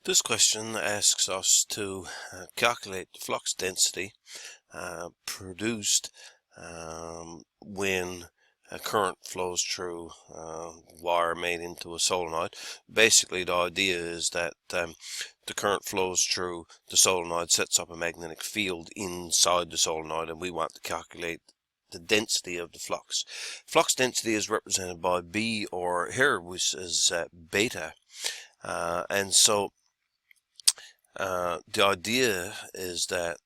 This question asks us to calculate the flux density produced when a current flows through wire made into a solenoid. Basically, the idea is that the current flows through the solenoid, sets up a magnetic field inside the solenoid, and we want to calculate the density of the flux. Flux density is represented by B, or here which is beta, and so the idea is that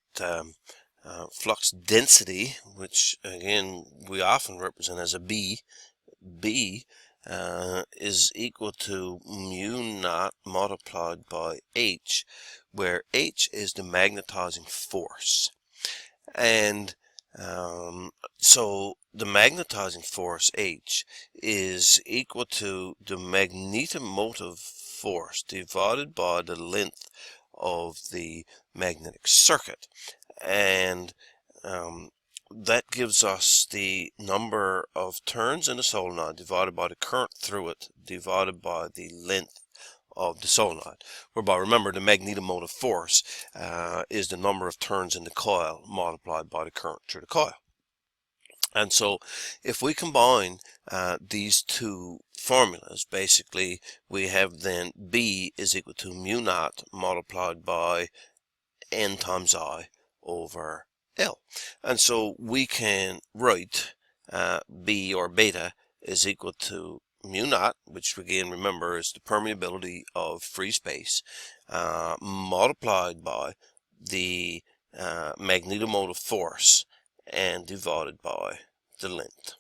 flux density, which again we often represent as a B, is equal to mu naught multiplied by H, where H is the magnetizing force. And so the magnetizing force H is equal to the magnetomotive force divided by the length of the magnetic circuit, and that gives us the number of turns in the solenoid divided by the current through it divided by the length of the solenoid, whereby, remember, the magnetomotive force is the number of turns in the coil multiplied by the current through the coil. And so if we combine these two formulas, basically we have then B is equal to mu naught multiplied by N times I over L. And so we can write B, or beta, is equal to mu naught, which again, remember, is the permeability of free space, multiplied by the magnetomotive force and divided by the length.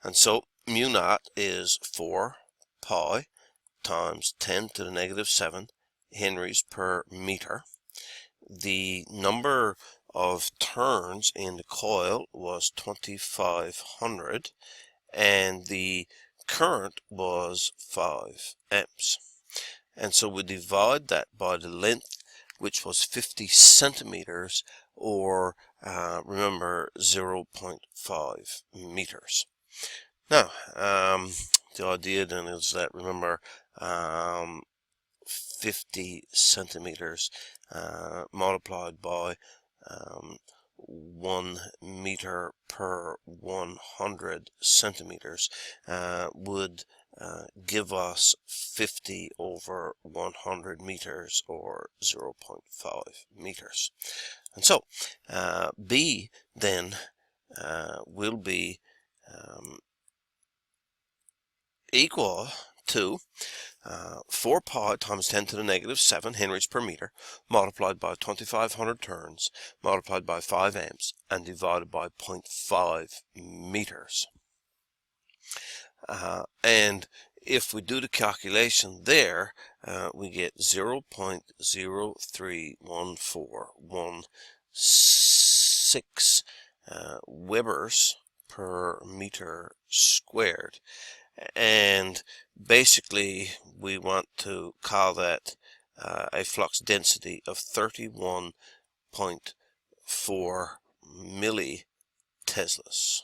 And so mu naught is 4 pi times 10 to the negative 7 henries per meter. The number of turns in the coil was 2500, and the current was 5 amps. And so we divide that by the length, which was 50 centimeters, or remember, 0.5 meters. Now, the idea then is that, remember, 50 centimeters multiplied by 1 meter per 100 centimeters would give us 50 over 100 meters, or 0.5 meters. And so B then will be equal to 4 pi times 10 to the negative 7 henries per meter multiplied by 2500 turns multiplied by 5 amps and divided by 0.5 meters. And if we do the calculation there, we get 0.0314116 Webers per meter squared. And basically we want to call that a flux density of 31.4 milliteslas.